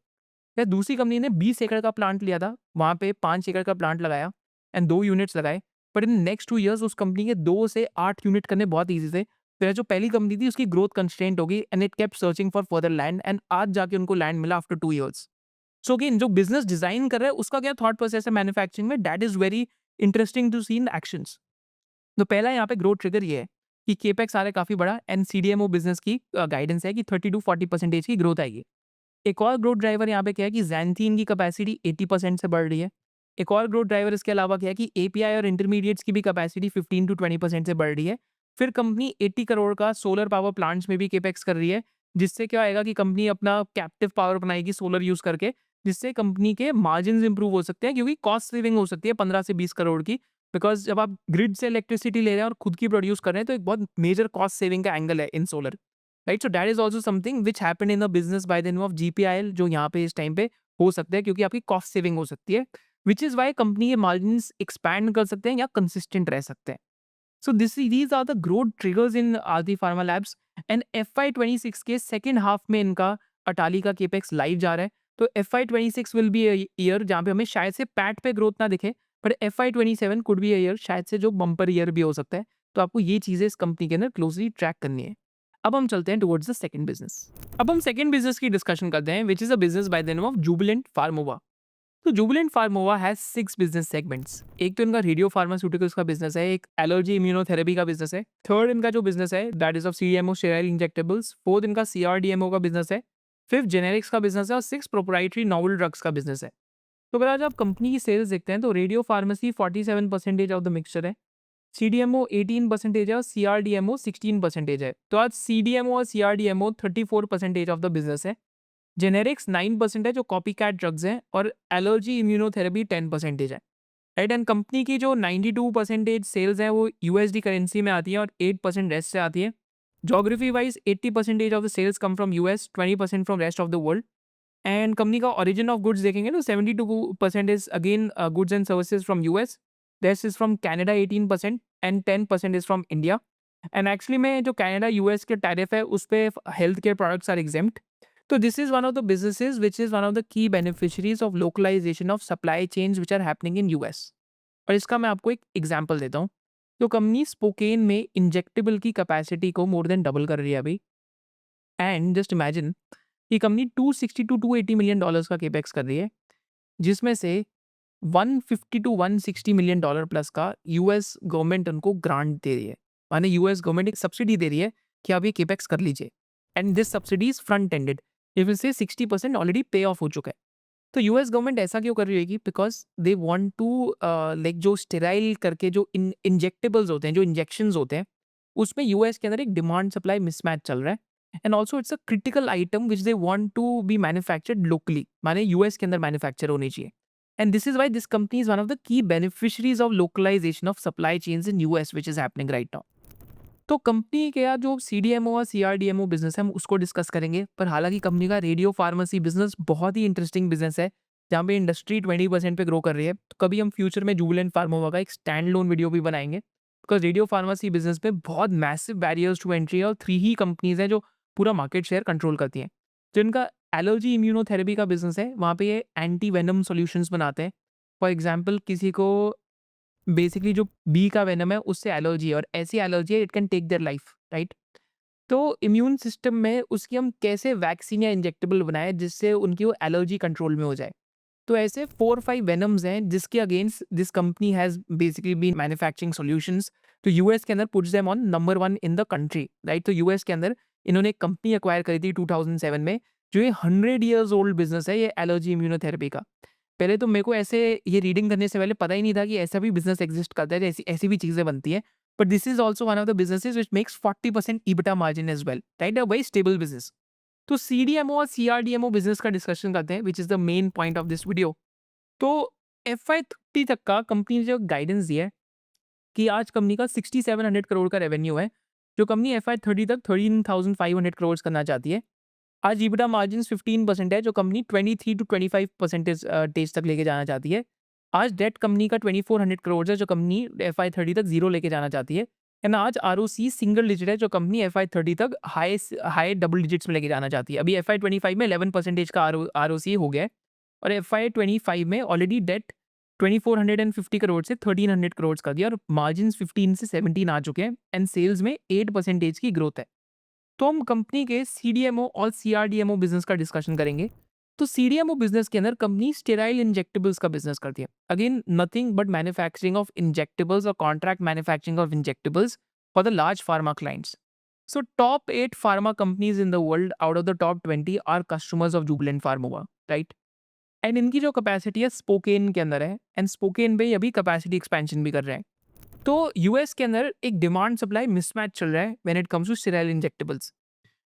फिर दूसरी कंपनी ने 20 एकड़ का प्लांट लिया था, वहाँ पे 5 एकड़ का प्लांट लगाया एंड 2 यूनिट्स लगाए। बट इन नेक्स्ट 2 ईयर्स उस कंपनी के 2 से 8 यूनिट करने बहुत ईज़ी थे। फिर जो पहली कंपनी थी उसकी ग्रोथ कंस्ट्रेंट हो गई, and it kept searching for further land, and आज जाके उनको लैंड मिला आफ्टर 2 ईयर्स। सो अगेन जो बिज़नेस डिज़ाइन कर रहा है उसका क्या थॉट प्रोसेस है मैन्युफैक्चरिंग में, that is very interesting to see in actions. तो पहला यहाँ पे ग्रोथ ट्रिगर ये है कि केपेक्स आ रहा है काफ़ी बड़ा, एंड CDMO बिजनेस की गाइडेंस है कि 30 to 40% की ग्रोथ आएगी। एक और ग्रोथ ड्राइवर यहाँ पे क्या है कि ज़ैंथीन की कैपेसिटी 80% से बढ़ रही है। एक और ग्रोथ ड्राइवर इसके अलावा क्या है कि API और इंटरमीडिएट्स की भी कैपेसिटी 15 to 20% से बढ़ रही है। फिर कंपनी 80 करोड़ का सोलर पावर प्लांट्स में भी केपेक्स कर रही है, जिससे क्या होएगा कि कंपनी अपना कैप्टिव पावर बनाएगी सोलर यूज़ करके, जिससे कंपनी के मार्जिन्स इंप्रूव हो सकते हैं, क्योंकि कॉस्ट सेविंग हो सकती है 15 से 20 करोड़ की। बिकॉज़ जब आप ग्रिड से इलेक्ट्रिसिटी ले रहे हैं और खुद की प्रोड्यूस कर रहे हैं, तो एक बहुत मेजर कॉस्ट सेविंग का एंगल है in solar, right? So that is also something which happened in a business by the name of GPIL, जो यहाँ पे इस टाइम पे हो सकते हैं, क्योंकि आपकी कॉस्ट सेविंग हो सकती है, विच इज वाई कंपनी के मार्जिन्स एक्सपैंड कर सकते हैं या कंसिस्टेंट रह सकते हैं। So these are the growth triggers in Aarti pharma labs. And FY26 के सेकेंड हाफ में इनका अटाली का केपेक्स लाइव जा रहा है। तो FY26 विल बी ईयर जहाँ पे हमें शायद से पैट पे ग्रोथ ना दिखे, but FY27 could be year शायद से जो बम्पर ईयर भी हो सकता है। तो आपको ये चीज़ें इस कंपनी के अंदर क्लोजली ट्रैक करनी है। अब हम चलते हैं टुवर्ड्स द सेकंड बिजनेस। अब हम सेकंड बिजनेस की डिस्कशन करते हैं, which is a business by the name of Jubilant Pharmova. तो Jubilant Pharmova has 6 business segments. एक तो इनका रेडियो फार्मास्यूटिकल्स का बिजनेस है, एक एलर्जी इम्यूनोथेरेपी का बिजनेस है, थर्ड इनका जो बिजनेस है that is of CDMO sterile injectables, fourth इनका सीआरडीएमओ का बिजनेस है, फिफ्थ जेनेरिक्स का बिजनेस है और सिक्स प्रोप्राइटरी नोवेल ड्रग्स का बिजनेस है। तो अगर आज आप कंपनी की सेल्स देखते हैं तो radio pharmacy 47% of the mixture है, सीडीएमओ 18% है और सीआरडीएमओ 16% है। तो आज सीडीएमओ और सीआरडीएमओ 34% ऑफ द बिजनेस है, जेनेरिक्स 9% है जो कॉपी कैट ड्रग्स हैं और एलर्जी इम्यूनोथेरेपी 10% है। राइट, एंड कंपनी की जो 92% सेल्स हैं वो यूएसडी करेंसी में आती है और 8% रेस्ट से आती है। Geography wise 80% of the sales come from US, 20% from rest of the world. And company का ओरिजिन ऑफ गुड्स देखेंगे तो 72% is again goods and services from US, rest is from Canada 18% and 10% is from India. And actually में जो Canada US के tariff है उस पे health care products are exempt. तो this is one of the businesses which is one of the key beneficiaries of localisation of supply chains which are happening in US. और इसका मैं आपको एक एग्जांपल देता हूँ। तो कंपनी स्पोकेन में इंजेक्टेबल की कैपेसिटी को मोर देन डबल कर रही है अभी। एंड जस्ट इमेजिन ये कंपनी 260 टू 280 मिलियन डॉलर्स का केपेक्स कर रही है, जिसमें से 150 टू 160 मिलियन डॉलर प्लस का यूएस गवर्नमेंट उनको ग्रांट दे रही है। माने यूएस गवर्नमेंट एक सब्सिडी दे रही है कि आप ये केपेक्स कर लीजिए, and this subsidy is front ended, if से 60% ऑलरेडी पे ऑफ हो चुका है। तो यूएस गवर्नमेंट ऐसा क्यों कर रही होगी? Because they want to like जो स्टेराइल करके जो इंजेक्टेबल्स होते हैं, जो इंजेक्शंस होते हैं, उसमें यूएस के अंदर एक डिमांड सप्लाई मिसमैच चल रहा है। And also it's a critical item which they want to be manufactured locally, माने यूएस के अंदर मैन्युफैक्चर होनी चाहिए। And this is why this company is one of the key beneficiaries of localisation of supply chains in US which is happening right now. तो company के यार जो CDMO और सीआरडीएमओ बिजनेस है हम उसको डिस्कस करेंगे, पर हालांकि कंपनी का रेडियो फार्मेसी बिजनेस बहुत ही इंटरेस्टिंग बिजनेस है जहाँ पे इंडस्ट्री 20% पे ग्रो कर रही है। तो कभी हम फ्यूचर में जुबिलेंट फार्मोवा का एक स्टैंड लोन वीडियो भी बनाएंगे, बिकॉज रेडियो फार्मेसी बिजनेस में बहुत मैसिव बैरियर्स टू एंट्री है और 3 ही कंपनीज हैं जो पूरा मार्केट शेयर कंट्रोल करती हैं। तो इनका एलर्जी इम्यूनोथेरेपी का बिजनेस है, वहाँ पे ये एंटी वेनम सॉल्यूशंस बनाते हैं। फॉर एग्जाम्पल किसी को बेसिकली जो बी का वेनम है उससे एलर्जी है और ऐसी एलर्जी है it can take their life, right. तो इम्यून सिस्टम में उसकी हम कैसे वैक्सीन या इंजेक्टेबल बनाए जिससे उनकी वो एलर्जी कंट्रोल में हो जाए। तो ऐसे 4-5 वेनम्स हैं जिसके against this company has basically been manufacturing solutions. तो यूएस के अंदर puts them on number 1 in the country, right. तो यूएस के अंदर इन्होंने एक कंपनी एक्वायर करी थी 2007 में, जो ये 100 ईयर्स ओल्ड बिजनेस है ये एलर्जी इम्यूनोथेरेपी का। पहले तो मेरे को ऐसे ये रीडिंग करने से पहले पता ही नहीं था कि ऐसा भी बिजनेस एग्जिस्ट करता है, ऐसी ऐसी भी चीज़ें बनती हैं। But this is also one of the businesses which makes 40% EBITDA margin as well, right, a very stable business. तो सीडीएमओ और सीआरडीएमओ बिजनेस का डिस्कशन करते हैं which is the main point of this video. तो FY30 तक का company ने जो गाइडेंस दिया है कि आज कंपनी का 6700 करोड़ का रेवेन्यू है, जो कंपनी FY30 तक 13,500 करोड़ करना चाहती है। आज EBITDA मार्जिन्स 15% है, जो कंपनी 23 टू 25% टेज तक लेके जाना चाहती है। आज डेट कंपनी का 2400 करोड़ है, जो कंपनी FY30 तक जीरो लेके जाना चाहती है। एंड आज ROC सिंगल डिजिट है, जो कंपनी FY30 तक हाई डबल डिजिट्स में लेके जाना चाहती है। अभी FY25 में 11% का ROC हो गया है और FY25 में ऑलरेडी डेट 2450 करोड़ से 1300 करोड़ कर दिया और मार्जिन 15 से 17 आ चुके हैं एंड सेल्स में 8% की ग्रोथ है। तो हम कंपनी के सीडीएमओ और सीआरडीएमओ बिजनेस का डिस्कशन करेंगे। तो सीडीएमओ बिजनेस के अंदर कंपनी स्टेराइल इंजेक्टेबल्स का बिजनेस करती है। Again nothing but manufacturing of injectables और contract manufacturing of injectables for the large pharma clients. So top 8 pharma companies in the world out of the top 20 are customers of Jubilant Pharmova, right? And इनकी जो capacity है spoken के अंदर है and spoken पे अभी capacity expansion भी कर रहे हैं। तो यूएस के अंदर एक डिमांड सप्लाई मिसमैच चल रहा है when it comes to sterile injectables.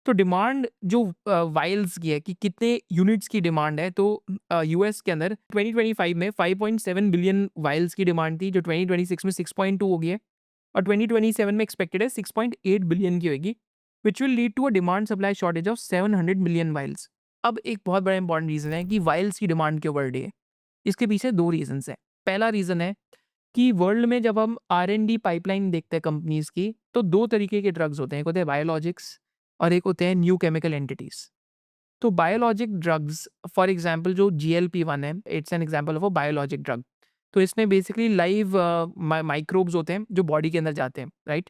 तो डिमांड जो वाइल्स की है कि कितने यूनिट्स की डिमांड है, तो यूएस के अंदर 2025 में 5.7 बिलियन वाइल्स की डिमांड थी, जो 2026 में 6.2 हो गई है और 2027 में एक्सपेक्टेड है 6.8 बिलियन की होगी, which will lead to a demand supply shortage of 700 million vials. अब एक बहुत बड़ा इंपॉर्टेंट रीज़न है कि वाइल्स की डिमांड क्यों बढ़ रही है। इसके पीछे 2 रीज़न्स हैं। पहला रीज़न है कि वर्ल्ड में जब हम R&D पाइपलाइन देखते हैं कंपनीज़ की, तो 2 तरीके के ड्रग्स होते हैं। एक होते हैं बायोलॉजिक्स और एक होते हैं न्यू केमिकल एंटिटीज़। तो बायोलॉजिक ड्रग्स फॉर एग्जांपल जो GLP-1 है, it's an example of a biologic drug. तो इसमें बेसिकली लाइव माइक्रोब्स होते हैं जो बॉडी के अंदर जाते हैं, right.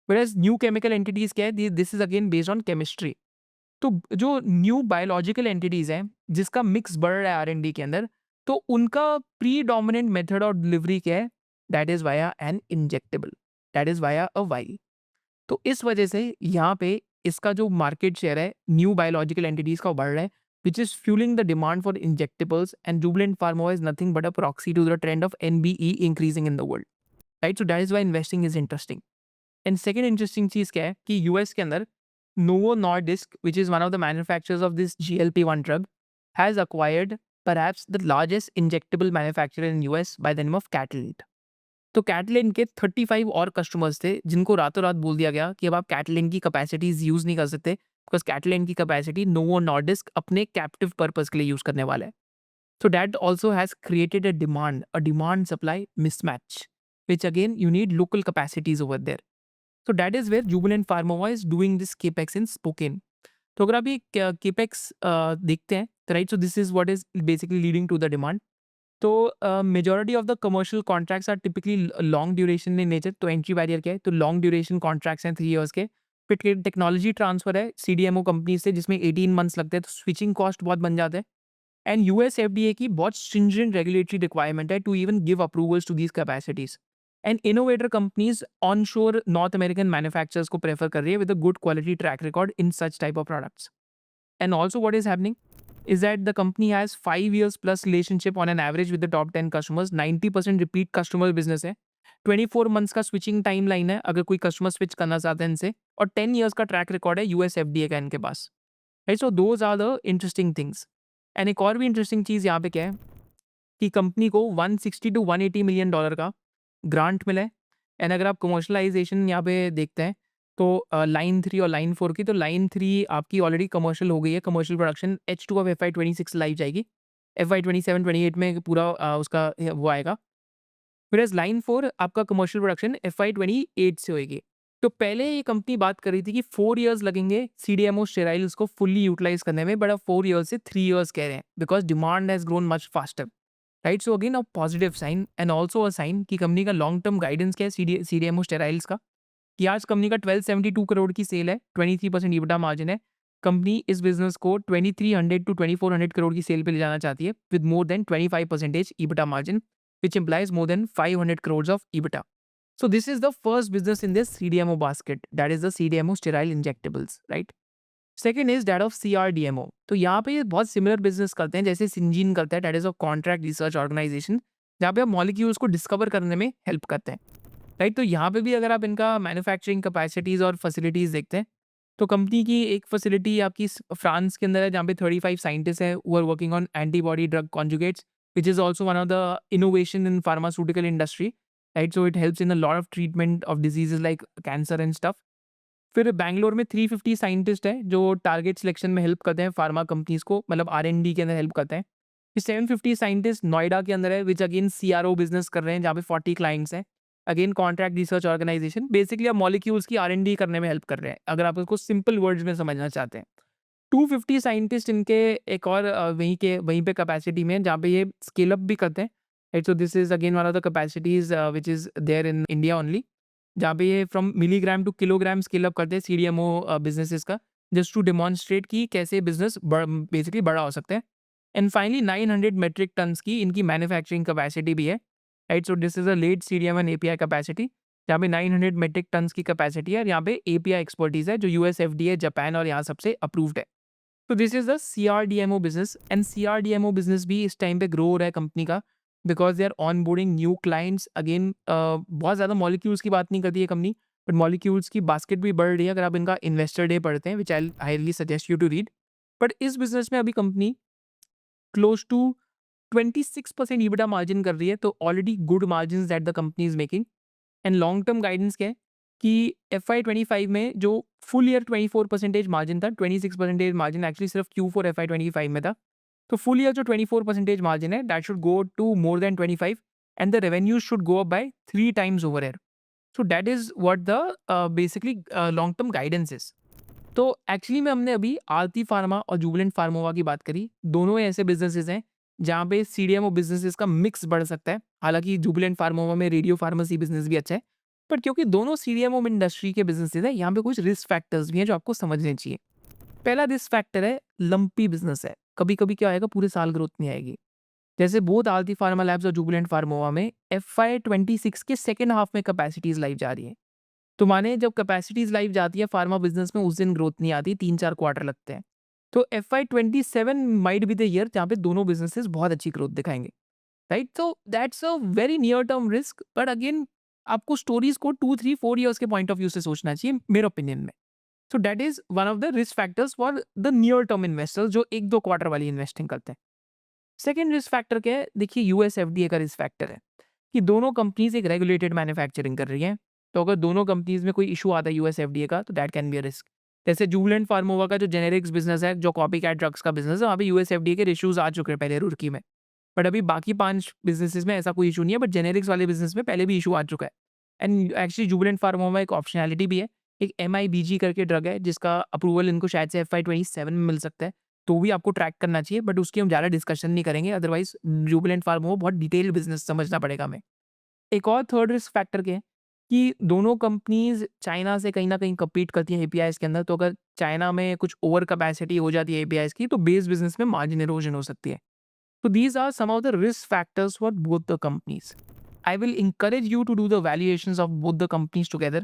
Whereas new chemical entities क्या है, this is again based on chemistry. तो जो न्यू बायोलॉजिकल एंटिटीज़ हैं जिसका मिक्स बढ़ रहा है R&D के अंदर, तो उनका प्रीडोमिनेंट मेथड ऑफ डिलीवरी क्या है? That is via an injectable, that is via a vial. तो इस वजह से यहाँ पे इसका जो मार्केट शेयर है न्यू बायोलॉजिकल एंटिटीज़ का बढ़ रहा है, which is fuelling the demand for injectables and Jubilant pharma is nothing but a proxy to the trend of NBE increasing in the world, right? So that is why investing is interesting. And second interesting चीज़ क्या है कि US के अंदर Novo Nordisk which is one of the manufacturers of this GLP one drug has acquired perhaps the largest injectable manufacturer in US by the name of Catalent. तो Catalent के 35 और customers थे जिनको रातों रात बोल दिया गया कि अब आप कैटलिन की कैपेसिटीज यूज़ नहीं कर सकते, बिकॉज़ कैटलिन की कैपेसिटी नोवो नॉर्डिस्क अपने कैप्टिव पर्पस के लिए यूज़ करने वाला है। So that also has created a demand supply mismatch, which again you need local capacities over there. So that is where Jubilant Pharmova is doing this capex in Spokane. तो अगर आप ये capex देखते हैं, right? So this is what is basically leading to the demand. तो majority of the commercial contracts are typically long duration in nature. तो entry barrier क्या है? तो long duration contracts हैं 3 years के. फिर टेक्नोलॉजी ट्रांसफर है CDMO कंपनी से जिसमें 18 मंथ्स लगते हैं, तो स्विचिंग कॉस्ट बहुत बन जाता है। एंड यूएस एफडीए की बहुत स्ट्रिंजेंट रेगुलेटरी रिक्वायरमेंट है to even give approvals to these capacities. And innovator companies onshore North American manufacturers को प्रेफर कर रही है with a good quality track record in such type of products. And also what is happening is that the company has 5 years plus relationship on an average with the top 10 customers, 90% repeat customer business है, 24 months का switching timeline है अगर कोई customer switch करना चाहते हैं इनसे, और 10 years का track record है यूएस एफडीए का इनके पास, right? So those are the interesting things. And एक और भी इंटरेस्टिंग चीज़ यहाँ पे क्या है कि कंपनी को 160 टू 180 मिलियन डॉलर का ग्रांट मिला है। एंड अगर आप कमर्शलाइजेशन यहाँ पे देखते हैं तो लाइन 3 और लाइन 4 की, तो लाइन 3 आपकी ऑलरेडी कमर्शियल हो गई है, commercial production H2 of FY26 live जाएगी, FY27-28 में पूरा उसका वो आएगा। व्हेयरएज़ लाइन 4 आपका कमर्शियल प्रोडक्शन FY28 से होएगी। तो पहले ये कंपनी बात कर रही थी कि 4 इयर्स लगेंगे सीडीएमओ स्टेराइल्स को फुल्ली यूटिलाइज करने में, बट अब 4 इयर्स से 3 इयर्स कह रहे हैं because demand has grown much faster, right? So again a positive sign and also a sign कि कंपनी का लॉन्ग टर्म गाइडेंस क्या है सीडीएमओ स्टेराइल्स का, कि आज कंपनी का 1272 करोड़ की सेल है, 23% EBITDA मार्जिन है। कंपनी इस बिज़नेस को 2300 टू 2400 करोड़ की सेल पे ले जाना चाहती है with more than 25% EBITDA margin, which implies more than 500 crore of EBITDA. So this is the first business in this CDMO basket, that is the CDMO sterile injectables, right? Second is that of CRDMO। तो यहाँ पे ये बहुत similar business करते हैं जैसे सिंजीन करता है, that is a contract research organisation, जहाँ पे आप मॉलिक्यूल्स को डिस्कवर करने में हेल्प करते हैं, राइट? तो यहाँ पे भी अगर आप इनका मैन्युफैक्चरिंग कैपेसिटीज़ और फैसिलिटीज़ देखते हैं, तो कंपनी की एक फैसिलिटी आपकी फ्रांस के अंदर है जहाँ पे 35 साइंटिस्ट है who are working on antibody drug conjugates, which is also one of the innovation in pharmaceutical industry, right? So it helps in a lot of treatment of diseases like cancer and stuff. फिर बैंगलोर में 350 scientist हैं जो target selection में help करते हैं pharma companies को, मतलब R&D के अंदर हेल्प करते हैं। फिर 750 साइंटिस्ट नोएडा के अंदर है विच अगेन CRO बिजनेस कर रहे हैं जहाँ पे 40 क्लाइंट्स हैं, again contract research organisation, basically आप मॉलिक्यूल्स की R&D करने में हेल्प कर रहे हैं अगर आप उसको सिंपल वर्ड्स में समझना चाहते हैं। 250 साइंटिस्ट इनके एक और वहीं पे कैपेसिटी में जहाँ पे ये स्केल अप भी करते हैं, right? So this is again one of the capacities which is there in India only, जहाँ पे ये from milligram to kilogram scale up करते हैं CDMO बिजनेसेस का, जस्ट टू डेमोन्स्ट्रेट कि कैसे बिजनेस बेसिकली बड़ा हो सकता है। एंड फाइनली 900 मेट्रिक टन्स की इनकी मैन्युफैक्चरिंग कैपेसिटी भी है, right? So this is a late CDMO and API capacity, जहाँ पे 900 मेट्रिक टन्स की कैपेसिटी है और यहाँ पे API एक्सपर्टीज है जो US FDA जापान और यहाँ सबसे अप्रूव्ड है। तो this is the CRDMO business, and CRDMO business भी इस टाइम पे ग्रो हो रहा है कंपनी का because they are onboarding new clients. Again बहुत ज़्यादा मॉलिक्यूल्स की बात नहीं करती है कंपनी, बट मॉलिक्यूल्स की बास्केट भी बढ़ रही है अगर आप इनका इन्वेस्टर डे पढ़ते हैं, which I highly suggest you to read. But इस बिजनेस में अभी company close to 26% EBITDA margin कर रही है, तो already good margin that the company is making. And long term guidance क्या है कि FY25 में जो फुल ईयर 24% मार्जिन था, 26% मार्जिन एक्चुअली सिर्फ Q4 FY25 में था, तो फुल ईयर जो 24% मार्जिन है that should go to more than 25 and the revenue should go up by 3 times over year. So that is what the basically long term guidance is. तो actually में हमने अभी आरती pharma और जुबिलेंट फार्मोवा की बात करी, दोनों ही ऐसे बिजनेसेस हैं जहाँ पे CDMO बिजनेसेस का मिक्स बढ़ सकता है। हालांकि जुबिलेंट फार्मोवा में रेडियो फार्मेसी बिजनेस भी अच्छा है, पर क्योंकि दोनों CDMO इंडस्ट्री के बिजनेसेस हैं, यहाँ पे कुछ रिस्क फैक्टर्स भी हैं जो आपको समझने चाहिए। पहला रिस्क फैक्टर है लंपी बिजनेस है, कभी कभी क्या आएगा पूरे साल ग्रोथ नहीं आएगी। जैसे बोथ आरती फार्मा लैब्स और जुबिलेंट फार्मोवा में FY26 के सेकेंड हाफ में कैपेसिटीज लाइव जा रही है। तो माने जब कैपेसिटीज लाइव जाती है फार्मा बिजनेस में उस दिन ग्रोथ नहीं आती, 3-4 क्वार्टर लगते हैं। तो FY27 might be the year जहाँ पे दोनों बिजनेसेस बहुत अच्छी ग्रोथ दिखाएंगे, राइट? तो that's a very near term risk, but again आपको स्टोरीज को 2-3-4 ईयर्स के पॉइंट ऑफ व्यू से सोचना चाहिए मेरे ओपिनियन में। सो that is one of the risk factors for the near term investors जो 1-2 क्वार्टर वाली इन्वेस्टिंग करते हैं। सेकेंड रिस्क फैक्टर क्या है? देखिए, यूएस एफडीए का रिस्क फैक्टर है कि दोनों कंपनीज एक रेगुलेटेड मैन्युफैक्चरिंग कर रही हैं। तो अगर दोनों कंपनीज में कोई इशू आता है यूएस एफडीए का, तो that can be a risk. जैसे जुबिलेंट फार्मोवा का जो जेनेरिक्स बिजनेस है, जो कॉपी कैट ड्रग्स का बिजनेस है, वहाँ पे यूएस एफडीए के इशूज आ चुके हैं पहले रुड़की में। बट अभी बाकी 5 बिज़नेसेस में ऐसा कोई इश्यू नहीं है, बट जेनेरिक्स वाले बिज़नेस में पहले भी इश्यू आ चुका है। एंड एक्चुअली जुबिलेंट फार्मा में एक ऑप्शनैलिटी भी है। एक MIBG करके ड्रग है, जिसका अप्रूवल इनको शायद से FY27 में मिल सकता है, तो भी आपको ट्रैक करना चाहिए, बट उसकी हम ज़्यादा डिस्कशन नहीं करेंगे, अदरवाइज़ जुबिलेंट फार्मा बहुत डिटेल बिज़नेस समझना पड़ेगा हमें। एक और थर्ड रिस्क फैक्टर क्या है कि दोनों कंपनीज़ चाइना से कहीं न कहीं कम्पीट करती हैं एपीआईज़ के अंदर, तो अगर चाइना में कुछ ओवर कैपेसिटी हो जाती है एपीआईज़ की, तो बेस बिज़नेस में मार्जिन इरोजन हो सकती है। So these are some of the risk factors for both the companies. I will encourage you to do the valuations of both the companies together.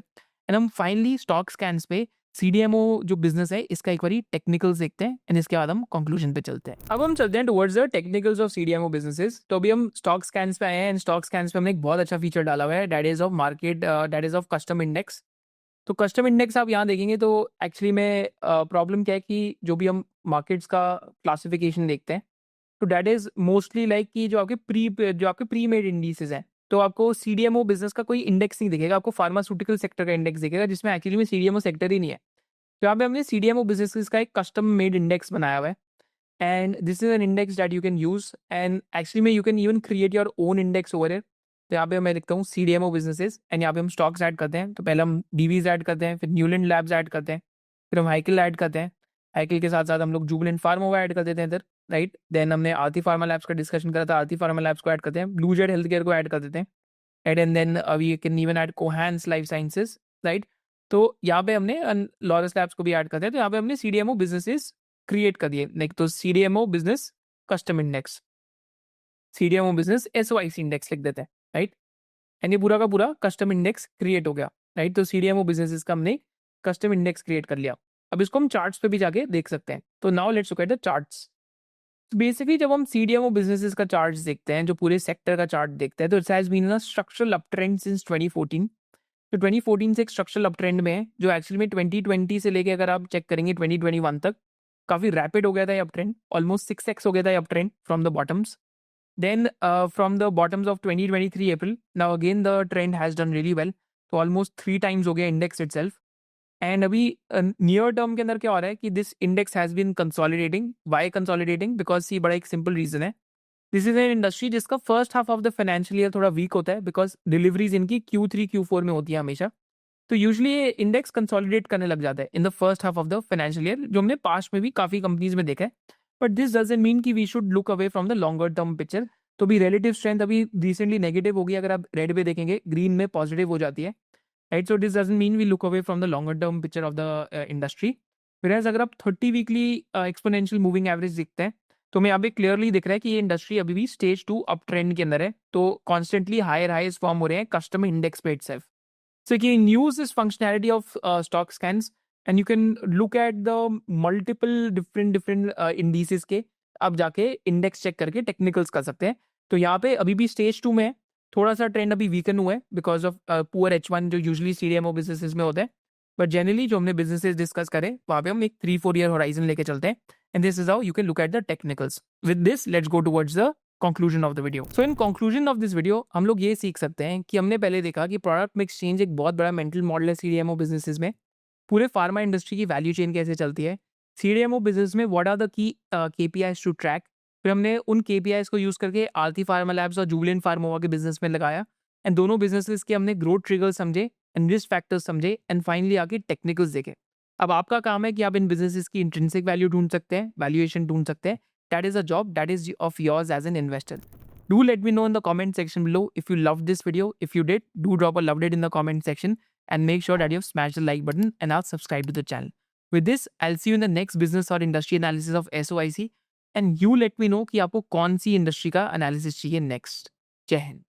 And हम finally stock scans पे CDMO जो business है इसका एक बारी technicals देखते हैं and इसके बाद हम कंक्लूजन पे चलते हैं। अब हम चलते हैं towards the technicals of CDMO businesses. तो अभी हम स्टॉक स्कैन्स पे आए हैं एंड स्टॉक स्कैन्स पे हमने एक बहुत अच्छा फीचर डाला हुआ है, that is of market, that is of custom index. तो कस्टम इंडेक्स आप यहाँ देखेंगे तो एक्चुअली में प्रॉब्लम क्या है कि जो भी हम मार्केट्स का क्लासिफिकेशन देखते हैं, तो दैट इज मोस्टली लाइक कि जो आपके प्री मेड इंडिसेस हैं, तो आपको सीडीएमओ बिजनेस का कोई इंडेक्स नहीं दिखेगा, आपको फार्मास्यूटिकल सेक्टर का इंडेक्स दिखेगा, जिसमें एक्चुअली में सीडीएमओ सेक्टर ही नहीं है। तो यहाँ पे हमने सीडीएमओ बिजनेस का एक कस्टम मेड इंडेक्स बनाया हुआ है and this is an index that you can use and actually में you can even create your own index over it. तो यहाँ पे मैं लिखता हूँ सीडीएमओ बिजनेसेस एंड यहाँ पे हम स्टॉक्स ऐड करते हैं। तो पहले हम डीवीज ऐड करते हैं, फिर न्यूलैंड लैब्स ऐड करते हैं, फिर हम हाइकिल ऐड करते हैं। हाइकिल के साथ साथ हम लोग जुबिलेंट फार्मा ऐड कर देते हैं इधर, राइट? देन हमने आरती फार्मा लैब्स का डिस्कशन करा था, आरती फार्मा लैब्स को ऐड करते हैं, ब्लू जेड हेल्थ केयर को ऐड कर देते हैं, and then we can even add Cohance life sciences, right? तो यहाँ पे हमने लॉरस लैब्स को भी ऐड करते हैं। तो यहाँ पे हमने सीडीएमओ बिजनेसेस क्रिएट कर दिए। लाइक तो CDMO business custom index, CDMO business SOIC index लिख देते हैं, राइट? एंड ये पूरा का पूरा कस्टम इंडेक्स क्रिएट हो गया, राइट? तो सीडीएमओ बिजनेसेस का हमने कस्टम इंडेक्स क्रिएट कर लिया। अब इसको हम चार्ट्स पे भी जाके देख सकते हैं। तो now let's look at the charts. Basically जब हम सीडीएमओ बिजनेसेस का चार्ट्स देखते हैं, जो पूरे सेक्टर का चार्ट देखते हैं, तो it has been a structural up trend since 2014। तो 2014 से एक स्ट्रक्चरल अप ट्रेंड में है, जो एक्चुअली में 2020 से लेके अगर आप चेक करेंगे 2021 तक काफी रैपिड हो गया था ये अप ट्रेंड, ऑलमोस्ट 6x हो गया था ये up trend from the bottoms. Then from the bottoms of 2023 April, now again the trend has done really well. तो almost 3 times हो गया index itself. And अभी near term के अंदर क्या हो रहा है कि this index has been consolidating. Why consolidating? Because सी बड़ा एक simple reason है. This is an industry जिसका first half of the financial year थोड़ा weak होता है because deliveries इनकी Q3 Q4 में होती है हमेशा। तो यूजुअली ये इंडेक्स कंसोलिडेट करने लग जाता है in the first half of the financial year, जो हमने पास्ट में भी काफी कंपनीज में देखा है। बट दिस डजंट मीन कि we should look away from the longer term picture. तो भी रिलेटिव स्ट्रेंथ अभी रिसेंटली नेगेटिव होगी, अगर आप रेड पे देखेंगे ग्रीन में पॉजिटिव हो जाती है, right? So this doesn't mean we look away from the longer term picture of the industry. फिर अगर आप 30 वीकली एक्सपोनेंशियल मूविंग एवरेज देखते हैं, तो हमें यहाँ पे क्लियरली दिख रहा है कि ये इंडस्ट्री अभी भी स्टेज 2 अप ट्रेंड के अंदर है। तो कॉन्स्टेंटली हायर हाइज फॉर्म हो रहे हैं कस्टम इंडेक्स पे itself. So you can use this functionality of stock scans and you can look at the multiple different indices के आप जाके इंडेक्स चेक करके टेक्निकल्स कर सकते हैं। तो यहाँ पे अभी भी स्टेज 2 में है, थोड़ा सा ट्रेंड अभी वीकन हुआ है बिकॉज ऑफ पुअर H1 जो यूजुअली सीडीएमओ बिजनेसेस में होता है। बट जनरली जो हमने बिजनेसेस डिस्कस करे वहाँ पे हम एक 3-4 ईयर होराइजन लेके चलते हैं and this is how you can look at the technicals. With this let's go towards the conclusion of the video. So in conclusion of this video हम लोग ये सीख सकते हैं कि हमने पहले देखा कि प्रोडक्ट मिक्स चेंज एक बहुत बड़ा मेंटल मॉडल है सीडीएमओ बिजनेसेस में। पूरे फार्मा इंडस्ट्री की वैल्यू चेन कैसे चलती है, सीडीएमओ बिजनेस में what are the key KPIs to track. फिर हमने उन केपीआईज को यूज करके आरती फार्मा लैब्स और जुबिलेंट फार्मोवा के बिजनेस में लगाया एंड दोनों बिजनेसेस के हमने ग्रोथ ट्रिगर्स समझे एंड रिस्क फैक्टर्स समझे एंड फाइनली आके टेक्निकल्स देखे। अब आपका काम है कि आप इन बिजनेसेस की इंट्रिंसिक वैल्यू ढूंढ सकते हैं, वैल्यूएशन ढूंढ सकते हैं। That is a job that is of yours as an investor. Do let me know in the comment section below if you loved this video. If you did, do drop a loved it in the comment section and make sure that you have smashed the like button and now subscribe to the channel. With this, I'll see you in the next business or industry analysis of SOIC. And you let me know कि आपको कौन सी industry का analysis चाहिए next. जय हिंद।